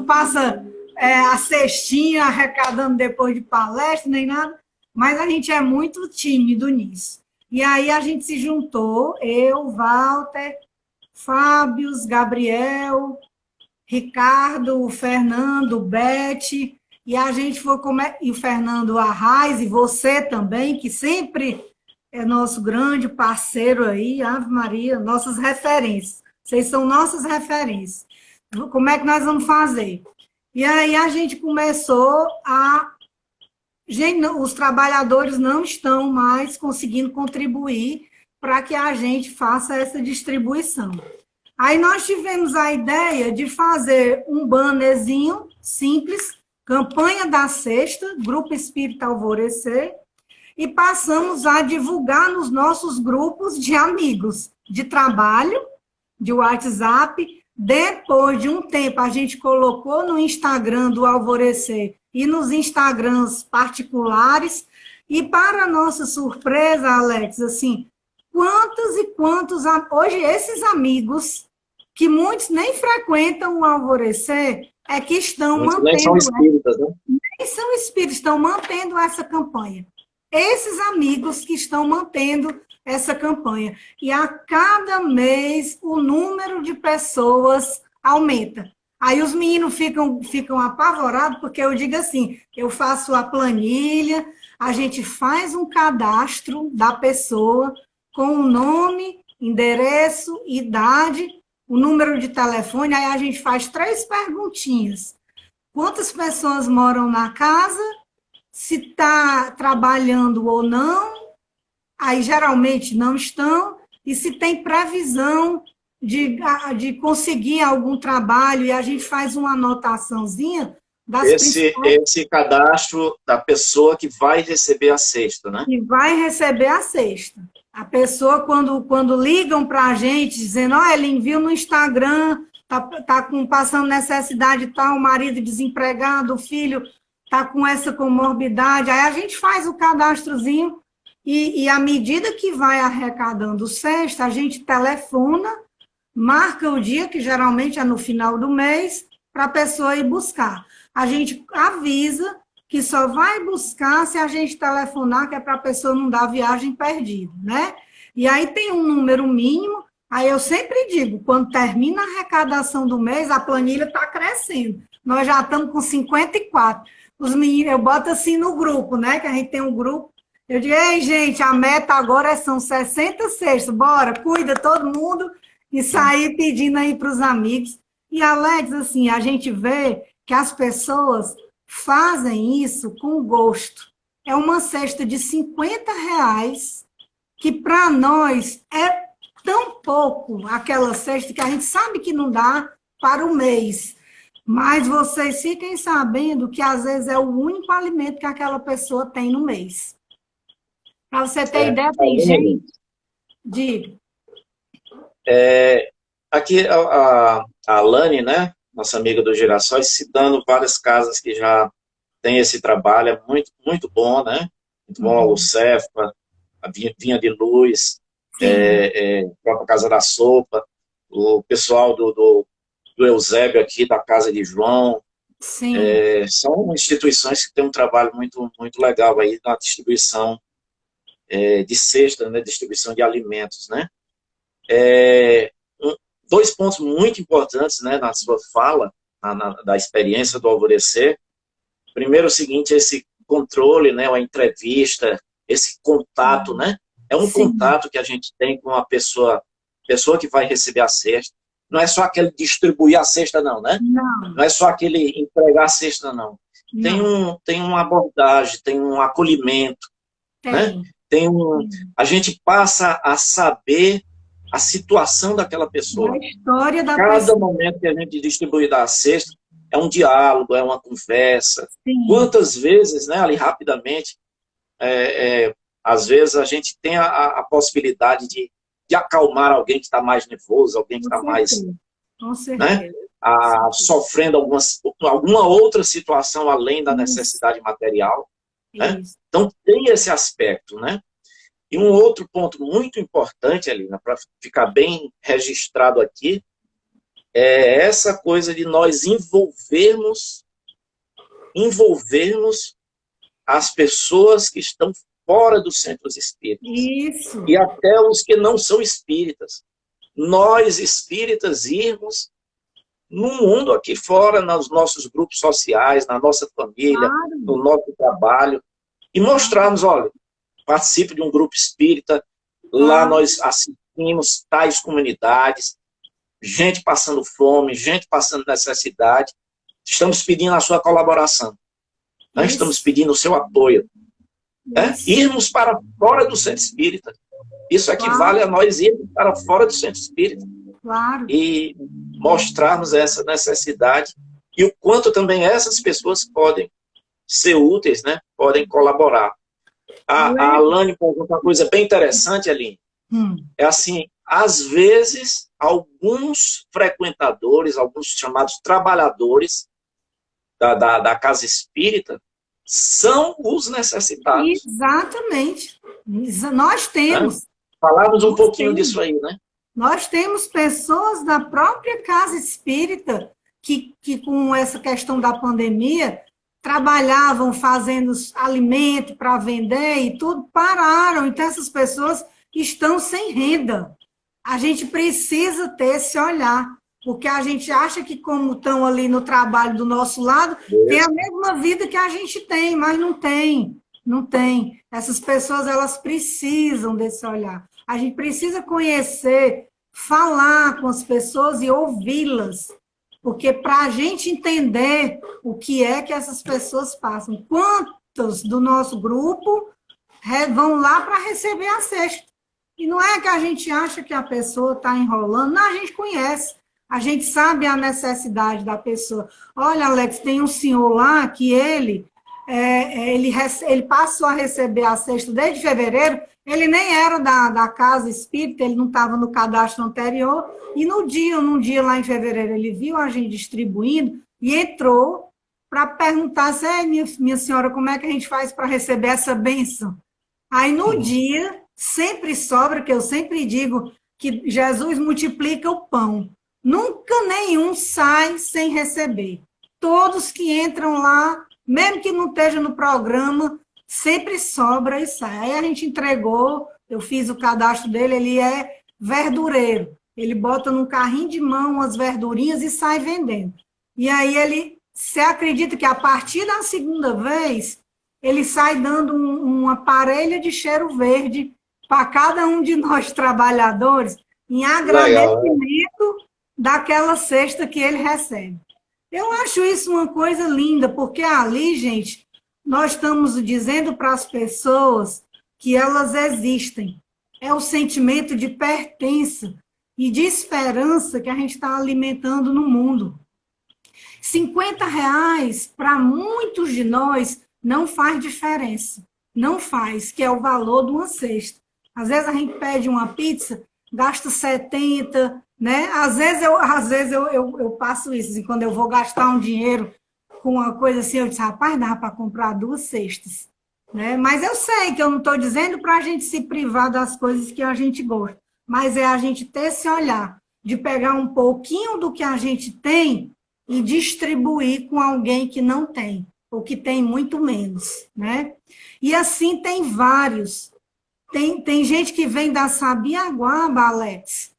passa a cestinha arrecadando depois de palestra, nem nada, mas a gente é muito tímido nisso. E aí a gente se juntou, eu, Walter, Fábio, Gabriel, Ricardo, o Fernando, o Bete, e a gente foi e o Fernando Arraes, e você também, que sempre é nosso grande parceiro aí, Ave Maria, nossas referências. Vocês são nossas referências. Como é que nós vamos fazer? E aí a gente começou a... Gente, os trabalhadores não estão mais conseguindo contribuir para que a gente faça essa distribuição. Aí nós tivemos a ideia de fazer um bannerzinho simples, campanha da sexta, Grupo Espírita Alvorecer, e passamos a divulgar nos nossos grupos de amigos, de trabalho, de WhatsApp. Depois de um tempo, a gente colocou no Instagram do Alvorecer e nos Instagrams particulares, e para nossa surpresa, Alex, assim, quantos e quantos... Hoje, esses amigos, que muitos nem frequentam o Alvorecer, é que estão mantendo... Nem são espíritas, né? Nem são espíritas, estão mantendo essa campanha. Esses amigos que estão mantendo essa campanha. E a cada mês o número de pessoas aumenta. Aí os meninos ficam apavorados, porque eu digo assim, eu faço a planilha, a gente faz um cadastro da pessoa com o nome, endereço, idade, o número de telefone, aí a gente faz 3 perguntinhas. Quantas pessoas moram na casa? Se está trabalhando ou não, aí geralmente não estão, e se tem previsão de conseguir algum trabalho, e a gente faz uma anotaçãozinha das esse cadastro da pessoa que vai receber a cesta, né? Que vai receber a cesta. A pessoa, quando ligam para a gente, dizendo, ele enviou no Instagram, tá passando necessidade e tal, o marido desempregado, o filho está com essa comorbidade, aí a gente faz o cadastrozinho e à medida que vai arrecadando cesta, a gente telefona, marca o dia, que geralmente é no final do mês, para a pessoa ir buscar. A gente avisa que só vai buscar se a gente telefonar, que é para a pessoa não dar viagem perdida, né? E aí tem um número mínimo, aí eu sempre digo, quando termina a arrecadação do mês, a planilha está crescendo. Nós já estamos com 54. Os meninos, eu boto assim no grupo, né? Que a gente tem um grupo. Eu digo, ei, gente, a meta agora são 60 cestas. Bora, cuida todo mundo e sair pedindo aí para os amigos. E, Alex, assim, a gente vê que as pessoas fazem isso com gosto. É uma cesta de R$ 50, que para nós é tão pouco aquela cesta que a gente sabe que não dá para o mês. Mas vocês fiquem sabendo que, às vezes, é o único alimento que aquela pessoa tem no mês. Para você ter ideia, tem gente... Diga. Aqui, a Alane, né, nossa amiga do Girassóis, citando várias casas que já tem esse trabalho, é muito, muito bom, né? Muito bom, a Lucefa, a Vinha de Luz, a própria Casa da Sopa, o pessoal do Eusébio aqui, da Casa de João. Sim. São instituições que têm um trabalho muito, muito legal aí na distribuição de cesta, né, distribuição de alimentos, né? dois pontos muito importantes, né, na sua fala, da experiência do Alvorecer. Primeiro, o seguinte, esse controle, né, a entrevista, esse contato, né? É um Sim. contato que a gente tem com a pessoa que vai receber a cesta. Não é só aquele distribuir a cesta, não, né? Não, Não é só aquele entregar a cesta, não. não. Tem uma abordagem, tem um acolhimento, né? Tem. A gente passa a saber a situação daquela pessoa. A história da Cada pessoa. momento que a gente distribui da cesta é um diálogo, é uma conversa. Sim. Quantas vezes, né, ali rapidamente, às vezes a gente tem a possibilidade de acalmar alguém que está mais nervoso, alguém que está mais, Com né, certeza. sofrendo alguma outra situação além da necessidade material. Né? Isso. Então, tem esse aspecto. Né? E um outro ponto muito importante, Alina, para ficar bem registrado aqui, é essa coisa de nós envolvermos as pessoas que estão fora dos centros espíritas. Isso. E até os que não são espíritas. Nós, espíritas, irmos no mundo aqui fora, nos nossos grupos sociais, na nossa família, Claro. no nosso trabalho, e mostrarmos, olha, participe de um grupo espírita, lá nós assistimos tais comunidades, gente passando fome, gente passando necessidade, estamos pedindo a sua colaboração, nós estamos pedindo o seu apoio. Né? Irmos para fora do centro espírita. Isso equivale a nós irmos para fora do centro espírita. Claro. E mostrarmos essa necessidade e o quanto também essas pessoas podem ser úteis, né? Podem colaborar. A Alane pergunta uma coisa bem interessante, Aline. É assim, às vezes, alguns frequentadores, alguns chamados trabalhadores da casa espírita, são os necessitados. Exatamente. Nós temos. Né? Falamos um pouquinho disso aí, né? Nós temos pessoas da própria casa espírita que com essa questão da pandemia, trabalhavam fazendo alimento para vender e tudo, pararam. Então, essas pessoas estão sem renda. A gente precisa ter esse olhar, porque a gente acha que, como estão ali no trabalho do nosso lado, tem a mesma vida que a gente tem, mas não tem. Não tem. Essas pessoas, elas precisam desse olhar. A gente precisa conhecer, falar com as pessoas e ouvi-las, porque para a gente entender o que é que essas pessoas passam. Quantos do nosso grupo vão lá para receber a cesta? E não é que a gente acha que a pessoa está enrolando, não, a gente conhece, a gente sabe a necessidade da pessoa. Olha, Alex, tem um senhor lá que ele passou a receber a cesta desde fevereiro, ele nem era da casa espírita, ele não estava no cadastro anterior, e num dia lá em fevereiro, ele viu a gente distribuindo e entrou para perguntar assim, minha senhora, como é que a gente faz para receber essa bênção? Aí no dia, sempre sobra, que eu sempre digo que Jesus multiplica o pão. Nunca nenhum sai sem receber. Todos que entram lá, mesmo que não esteja no programa, sempre sobra e sai. Aí a gente entregou, eu fiz o cadastro dele, ele é verdureiro. Ele bota num carrinho de mão as verdurinhas e sai vendendo. E aí você acredita que a partir da segunda vez, ele sai dando uma parelha de cheiro verde para cada um de nós trabalhadores, em agradecimento daquela cesta que ele recebe. Eu acho isso uma coisa linda, porque ali, gente, nós estamos dizendo para as pessoas que elas existem. É o sentimento de pertença e de esperança que a gente está alimentando no mundo. R$50 para muitos de nós não faz diferença. Não faz, que é o valor de uma cesta. Às vezes a gente pede uma pizza, gasta 70, né? Às vezes eu passo isso, assim, quando eu vou gastar um dinheiro com uma coisa assim, eu disse, rapaz, dá para comprar 2 cestas. Né? Mas eu sei que eu não estou dizendo para a gente se privar das coisas que a gente gosta, mas é a gente ter esse olhar de pegar um pouquinho do que a gente tem e distribuir com alguém que não tem, ou que tem muito menos. Né? E assim tem vários. Tem gente que vem da Sabiaguaba, Alex,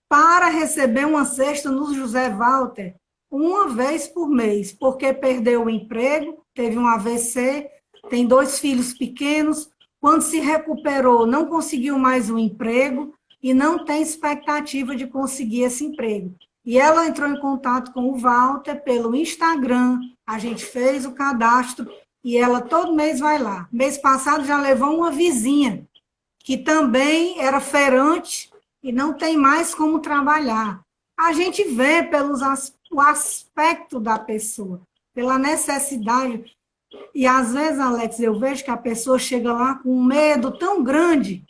para receber uma cesta no José Walter uma vez por mês, porque perdeu o emprego, teve um AVC, tem 2 filhos pequenos, quando se recuperou, não conseguiu mais um emprego e não tem expectativa de conseguir esse emprego. E ela entrou em contato com o Walter pelo Instagram, a gente fez o cadastro e ela todo mês vai lá. Mês passado já levou uma vizinha, que também era feirante e não tem mais como trabalhar. A gente vê o aspecto da pessoa, pela necessidade. E às vezes, Alex, eu vejo que a pessoa chega lá com um medo tão grande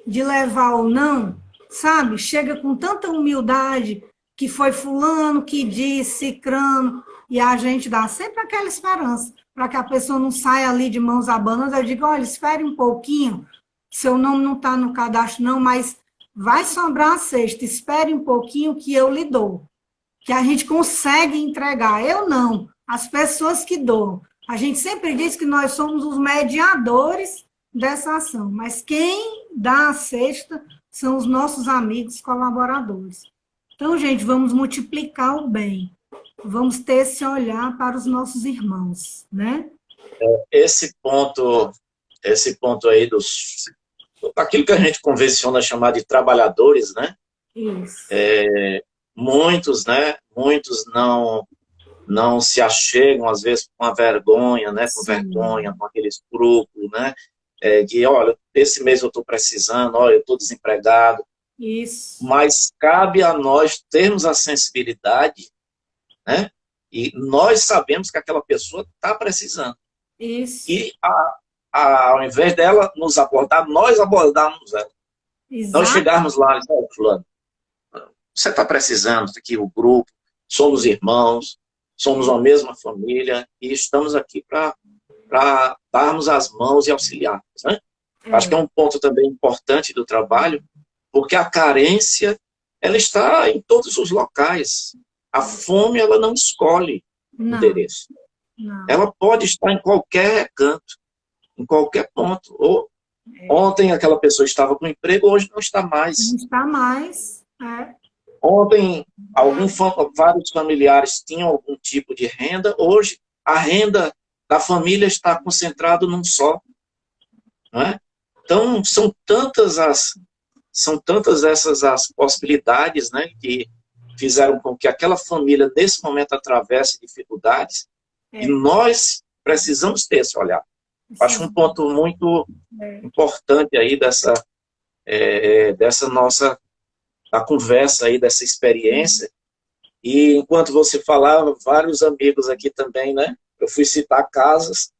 de levar ou não, sabe? Chega com tanta humildade que foi fulano que disse, cicrano, e a gente dá sempre aquela esperança para que a pessoa não saia ali de mãos abanando. Eu digo, olha, espere um pouquinho, seu nome não está no cadastro não, mas vai sobrar a cesta, espere um pouquinho que eu lhe dou, que a gente consegue entregar. Eu não, as pessoas que doam. A gente sempre diz que nós somos os mediadores dessa ação, mas quem dá a cesta são os nossos amigos colaboradores. Então, gente, vamos multiplicar o bem. Vamos ter esse olhar para os nossos irmãos, né? Esse ponto aí daquilo que a gente convenciona chamar de trabalhadores, né? Isso. Muitos não se achegam, às vezes, com a vergonha, né? Com vergonha, com aquele escrúpulo, né? De, olha, esse mês eu estou precisando, olha, eu estou desempregado. Isso. Mas cabe a nós termos a sensibilidade, né? E nós sabemos que aquela pessoa está precisando. Isso. E ao invés dela nos abordar, nós abordarmos ela. Exato. Nós chegarmos lá e dizer, fulano, você está precisando, aqui o grupo, somos irmãos, somos uma mesma família e estamos aqui para darmos as mãos e auxiliarmos, né? Acho que é um ponto também importante do trabalho, porque a carência, ela está em todos os locais. A fome, ela não escolhe endereço. Não. Ela pode estar em qualquer canto, em qualquer ponto. Ontem aquela pessoa estava com emprego, hoje não está mais. Não está mais. Ontem, vários familiares tinham algum tipo de renda, hoje a renda da família está concentrada num só. Não é? Então, são tantas essas as possibilidades, né, que fizeram com que aquela família, nesse momento, atravesse dificuldades, e nós precisamos ter esse olhar. Acho um ponto muito importante aí dessa nossa da conversa aí, dessa experiência. E enquanto você falava, vários amigos aqui também, né? Eu fui citar casas,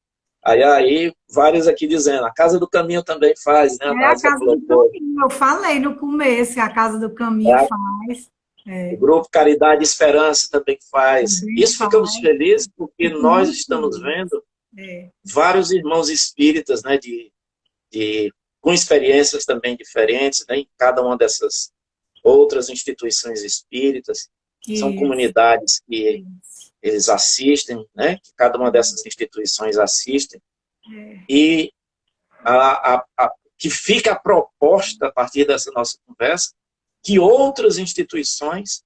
aí vários aqui dizendo, a Casa do Caminho também faz, né? A Casa do Caminho, eu falei no começo que a Casa do Caminho faz. O Grupo Caridade e Esperança também faz. Isso ficamos felizes porque nós estamos vendo vários irmãos espíritas, né? Com experiências também diferentes, né? Em cada uma dessas outras instituições espíritas. São comunidades que eles assistem, né? Que cada uma dessas instituições assistem. E que fica a proposta, a partir dessa nossa conversa, que outras instituições,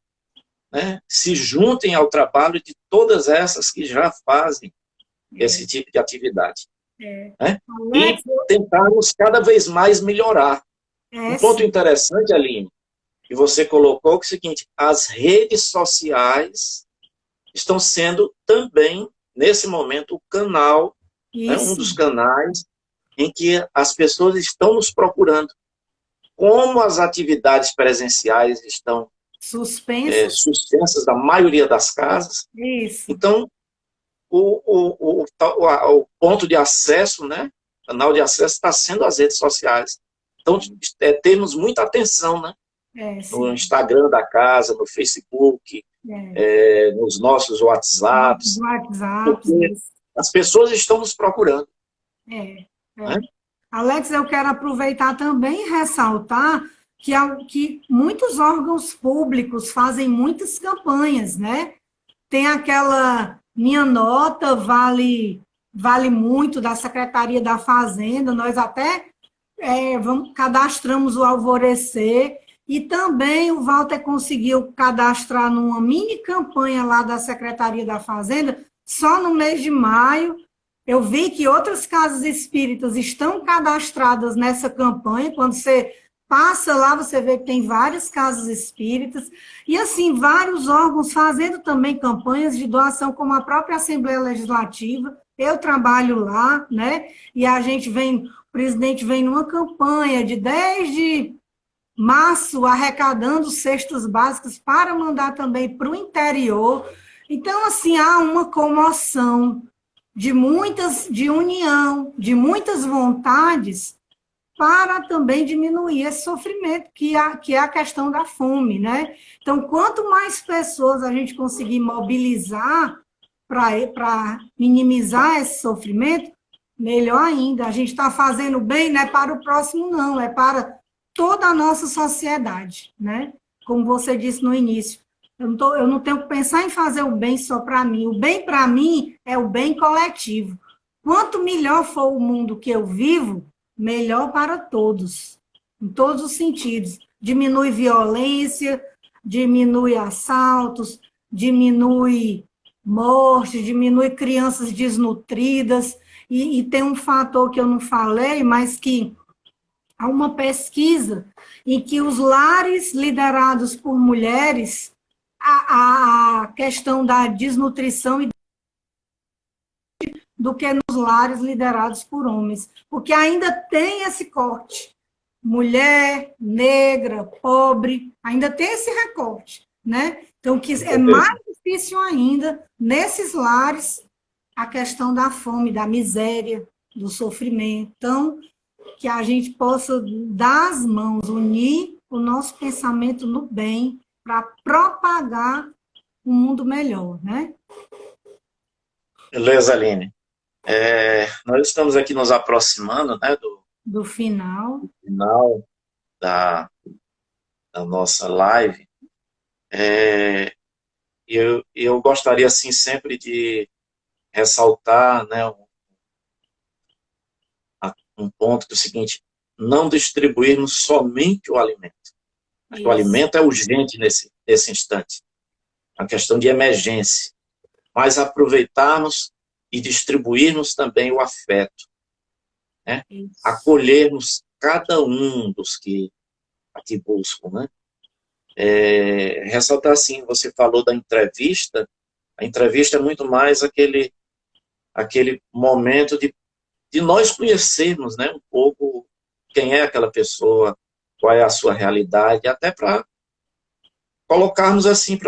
né, se juntem ao trabalho de todas essas que já fazem esse tipo de atividade. Né? E tentarmos cada vez mais melhorar. Um ponto interessante, Aline, que você colocou, que é o seguinte, as redes sociais estão sendo também, nesse momento, o canal, né, um dos canais em que as pessoas estão nos procurando. Como as atividades presenciais estão suspensas da maioria das casas, então o ponto de acesso, né, o canal de acesso está sendo as redes sociais. Então, temos muita atenção, né? No Instagram da casa, no Facebook, nos nossos WhatsApps, porque as pessoas estão nos procurando. Né? Alex, eu quero aproveitar também e ressaltar que muitos órgãos públicos fazem muitas campanhas, né? Tem aquela Minha Nota vale muito, da Secretaria da Fazenda, nós até cadastramos o Alvorecer, E também o Walter conseguiu cadastrar numa mini campanha lá da Secretaria da Fazenda, só no mês de maio. Eu vi que outras casas espíritas estão cadastradas nessa campanha. Quando você passa lá, você vê que tem várias casas espíritas. E, assim, vários órgãos fazendo também campanhas de doação, como a própria Assembleia Legislativa. Eu trabalho lá, né? E a gente vem, o presidente vem numa campanha desde março, arrecadando cestas básicas para mandar também para o interior. Então, assim, há uma comoção de união, de muitas vontades para também diminuir esse sofrimento que é a questão da fome, né? Então, quanto mais pessoas a gente conseguir mobilizar para minimizar esse sofrimento, melhor ainda. A gente está fazendo bem, não é para o próximo, não, é para toda a nossa sociedade, né? Como você disse no início, eu não tenho que pensar em fazer o bem só para mim. O bem para mim é o bem coletivo. Quanto melhor for o mundo que eu vivo, melhor para todos, em todos os sentidos. Diminui violência, diminui assaltos, diminui morte, diminui crianças desnutridas. E tem um fator que eu não falei, mas que há uma pesquisa em que os lares liderados por mulheres, a questão da desnutrição do que nos lares liderados por homens, porque ainda tem esse corte. Mulher, negra, pobre, ainda tem esse recorte, né? Então, que é mais difícil ainda, nesses lares, a questão da fome, da miséria, do sofrimento. Então, que a gente possa dar as mãos, unir o nosso pensamento no bem para propagar um mundo melhor, né? Beleza, Aline. Nós estamos aqui nos aproximando, né, do final da nossa live. Eu gostaria, assim, sempre de ressaltar, né, um ponto que é o seguinte: não distribuirmos somente o alimento. O alimento é urgente nesse instante, a questão de emergência, mas aproveitarmos e distribuirmos também o afeto, né? Acolhermos cada um dos que aqui buscam, né? Ressaltar assim, você falou da entrevista, a entrevista é muito mais aquele momento de nós conhecermos, né, um pouco quem é aquela pessoa, qual é a sua realidade, até para colocarmos assim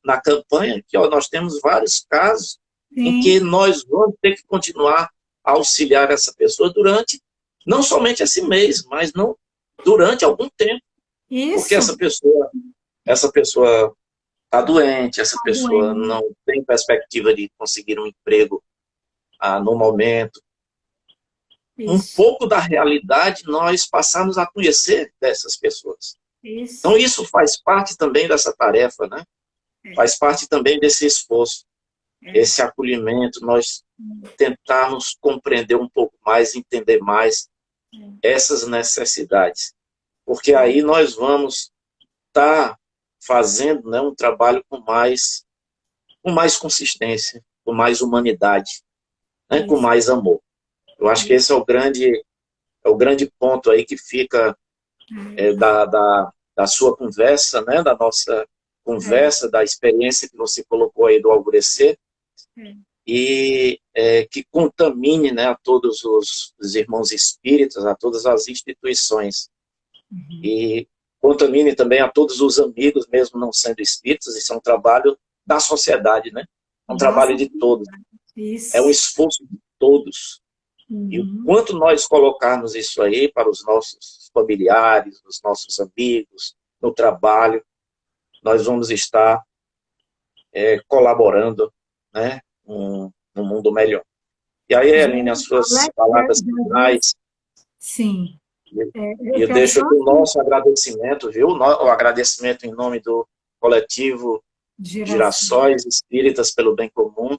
na campanha, que nós temos vários casos em que nós vamos ter que continuar a auxiliar essa pessoa durante, não somente esse mês, mas não durante algum tempo. Isso. Porque essa pessoa está doente, essa pessoa não tem perspectiva de conseguir um emprego no momento. Isso. Um pouco da realidade nós passamos a conhecer dessas pessoas. Isso. Então, isso faz parte também dessa tarefa, né? Faz parte também desse esforço, esse acolhimento, nós tentarmos compreender um pouco mais, entender mais essas necessidades. Porque aí nós vamos estar fazendo, né, um trabalho com mais consistência, com mais humanidade, né, com mais amor. Eu acho que esse é o grande ponto aí que fica da sua conversa, né, da nossa conversa, da experiência que você colocou aí do Alvorecer, e que contamine, né, a todos os irmãos espíritas, a todas as instituições, e contamine também a todos os amigos, mesmo não sendo espíritas. Isso é um trabalho da sociedade, né? É um trabalho de todos. Isso. É um esforço de todos. E o quanto nós colocarmos isso aí para os nossos familiares, os nossos amigos, no trabalho, nós vamos estar colaborando, né, num mundo melhor. E aí, Aline, as suas palavras finais. Sim. Eu deixo aqui o nosso agradecimento, viu? O agradecimento em nome do coletivo Girassóis Espíritas pelo Bem Comum,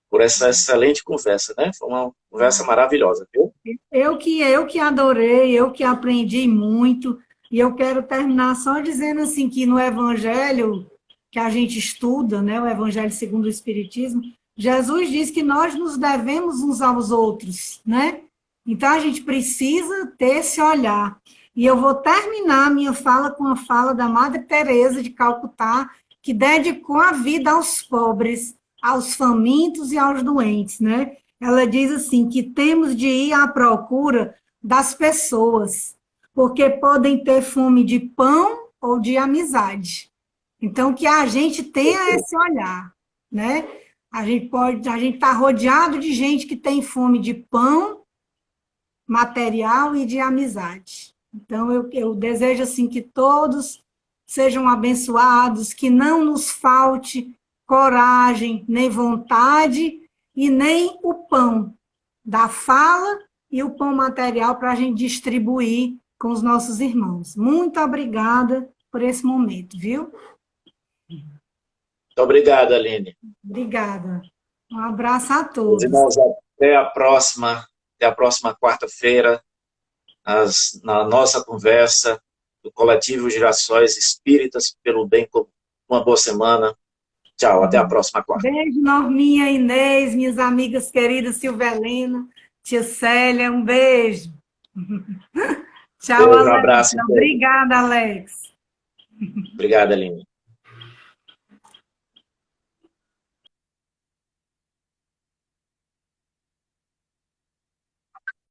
por essa excelente conversa, né? Foi uma conversa maravilhosa, viu? Eu que adorei, eu que aprendi muito. E eu quero terminar só dizendo assim que no Evangelho que a gente estuda, né, o Evangelho segundo o Espiritismo, Jesus diz que nós nos devemos uns aos outros, né? Então a gente precisa ter esse olhar. E eu vou terminar a minha fala com a fala da Madre Teresa de Calcutá, que dedicou a vida aos pobres, aos famintos e aos doentes, né? Ela diz assim que temos de ir à procura das pessoas, porque podem ter fome de pão ou de amizade. Então, que a gente tenha esse olhar, né? A gente está rodeado de gente que tem fome de pão material e de amizade. Então, eu desejo assim que todos sejam abençoados, que não nos falte coragem, nem vontade e nem o pão da fala e o pão material para a gente distribuir com os nossos irmãos. Muito obrigada por esse momento, viu? Muito obrigado, Aline. Obrigada. Um abraço a Meus todos. irmãos, até a próxima quarta-feira, na nossa conversa do Coletivo Girassóis Espíritas pelo Bem Comum. Uma boa semana. Tchau, até a próxima quarta. Beijo, Norminha, Inês, minhas amigas queridas, Silvelina, tia Célia, um beijo. Tchau, Beijo, um Alex. abraço. Obrigada, Alex. Obrigado, Aline.